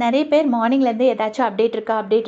நிறைய பேர் மார்னிங்லேருந்து ஏதாச்சும் அப்டேட்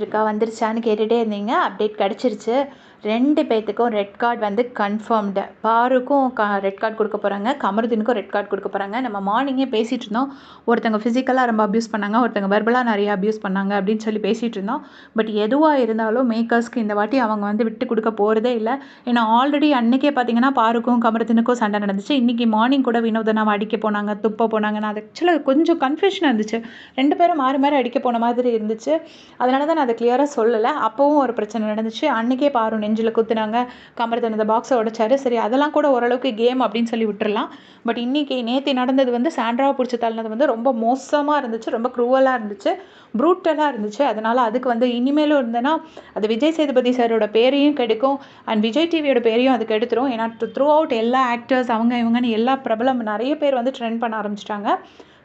இருக்கா வந்துருச்சான்னு கேட்டுகிட்டே இருந்தீங்க. அப்டேட் கிடச்சிருச்சு. 2 பேத்துக்கும் ரெட் கார்டு வந்து கன்ஃபர்ம்டு. பாருக்கும் ரெட் கார்டு கொடுக்க போகிறாங்க, கமருதீனுக்கும் ரெட் கார்டு கொடுக்க போகிறாங்க. நம்ம மார்னிங்கே பேசிகிட்டு இருந்தோம். ஒருத்தங்க ஃபிசிக்கலாக ரொம்ப அப்யூஸ் பண்ணாங்க, ஒருத்தங்க வெர்பலாக நிறைய அப்யூஸ் பண்ணாங்க அப்படின்னு சொல்லி பேசிகிட்டு இருந்தோம். பட் எதுவாக இருந்தாலும் மேக்கர்ஸ்க்கு இந்த வாட்டி அவங்க வந்து விட்டு கொடுக்க போகிறதே இல்லை. ஏன்னா ஆல்ரெடி அன்றைக்கே பார்த்தீங்கன்னா பாருக்கும் கமருதீனுக்கும் சண்டை நடந்துச்சு. இன்றைக்கி மார்னிங் கூட வினோதனாவை அடிக்க போனாங்க, துப்ப போனாங்க. நான் அது ஆக்சுவலாக கொஞ்சம் கன்ஃபியூஷன் இருந்துச்சு. 2 பேரும் மாறி மாறி அடிக்க போன மாதிரி இருந்துச்சு. அதனால தான் நான் அதை கிளியராக சொல்லலை. அப்போவும் ஒரு பிரச்சனை நடந்துச்சு. அன்றைக்கே பாரு நெஞ்சில் குத்துனாங்க, கமருதீன் அந்த பாக்ஸை உடைச்சாரு. சரி அதெல்லாம் கூட ஓரளவுக்கு கேம் அப்படின்னு சொல்லி விட்டுறலாம். பட் நேற்று நடந்தது வந்து சாண்ட்ராவை பிடிச்சி தள்ளினது வந்து ரொம்ப மோசமாக இருந்துச்சு, ரொம்ப க்ரூவலாக இருந்துச்சு, ப்ரூட்டலாக இருந்துச்சு. அதனால் அதுக்கு வந்து இனிமேலும் இருந்தேன்னா அது விஜய் சேதுபதி சாரோட பேரையும் கெடுக்கும் அண்ட் விஜய் டிவியோட பேரையும் அது கெடுத்துரும். ஏன்னா த்ரூ அவுட் எல்லா ஆக்டர்ஸ் அவங்க இவங்கன்னு எல்லா பிரபலம் நிறைய பேர் வந்து ட்ரெண்ட் பண்ண ஆரம்பிச்சிட்டாங்க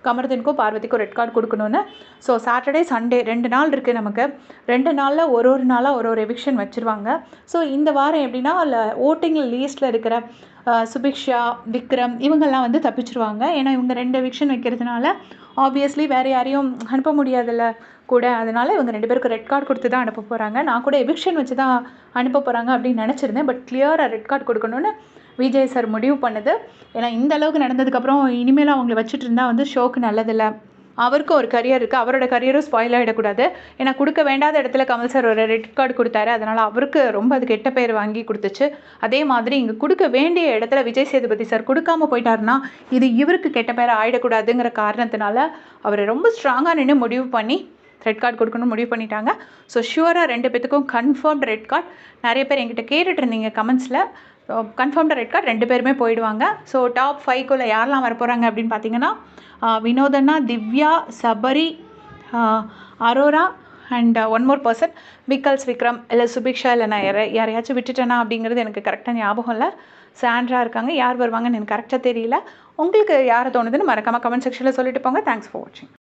கமருதீனுக்கும் பார்வதிக்கும் ரெட் கார்டு கொடுக்கணுன்னு. ஸோ சாட்டர்டே சண்டே 2 நாள் இருக்குது நமக்கு. 2 நாளில் ஒரு நாளாக ஒரு எவிக்ஷன் வச்சுருவாங்க. ஸோ இந்த வாரம் எப்படின்னா ஓட்டிங் லீஸ்ட்டில் இருக்கிற சுபிக்ஷா, விக்ரம் இவங்கெல்லாம் வந்து தப்பிச்சிருவாங்க. ஏன்னா இவங்க 2 எவிக்ஷன் வைக்கிறதுனால ஆப்வியஸ்லி வேறு யாரையும் அனுப்ப முடியாதுல்ல கூட. அதனால் இவங்க 2 பேருக்கு ரெட் கார்டு கொடுத்து தான் அனுப்ப போகிறாங்க. நான் கூட எவிக்ஷன் வச்சு தான் அனுப்ப போகிறாங்க அப்படின்னு நினச்சிருந்தேன். பட் கிளியராக ரெட் கார்டு கொடுக்கணுன்னு விஜய் சார் முடிவு பண்ணுது. ஏன்னா இந்த அளவுக்கு நடந்ததுக்கப்புறம் இனிமேல் அவங்கள வச்சுட்டு இருந்தால் வந்து ஷோக்கு நல்லதில்லை. அவருக்கும் ஒரு கரியர் இருக்குது, அவரோட கரியரும் ஸ்பாயில் ஆகிடக்கூடாது. ஏன்னா கொடுக்க வேண்டாத இடத்துல கமல் சார் ஒரு ரெட் கார்டு கொடுத்தாரு. அதனால் அவருக்கு ரொம்ப அது கெட்ட பேர் வாங்கி கொடுத்துச்சு. அதே மாதிரி இங்கே கொடுக்க வேண்டிய இடத்துல விஜய் சேதுபதி சார் கொடுக்காம போயிட்டாருன்னா இது இவருக்கு கெட்ட பேர் ஆகிடக்கூடாதுங்கிற காரணத்தினால அவர் ரொம்ப ஸ்ட்ராங்காக நின்று முடிவு பண்ணி ரெட் கார்டு கொடுக்கணும்னு முடிவு பண்ணிட்டாங்க. ஸோ ஷுவராக 2 பேத்துக்கும் கன்ஃபார்ம்டு ரெட் கார்டு. நிறைய பேர் என்கிட்ட கேட்டுட்டு இருந்தீங்க கமெண்ட்ஸில். கன்ஃபார்ம்டு ரெட் கார்டு 2 பேருமே போயிடுவாங்க. ஸோ டாப் 5க்குள்ளே யாரெல்லாம் வரப்போகிறாங்க அப்படின்னு பார்த்தீங்கன்னா Vinothana, Divya, Sabari, Aurora and one more person Vikram இல்லை சுபிக்ஷா இல்லை நான் யாரையாச்சும் விட்டுட்டேனா அப்படிங்கிறது எனக்கு கரெக்டாக ஞாபகம் இல்லை. சாண்ட்ரா இருக்காங்க. யார் வருவாங்கன்னு எனக்கு கரெக்டாக தெரியல. உங்களுக்கு யாரை தோணுதுன்னு மறக்காமல் கமெண்ட் செக்ஷனில் சொல்லிட்டு போங்க. தேங்க்ஸ் ஃபார் வாட்சிங்.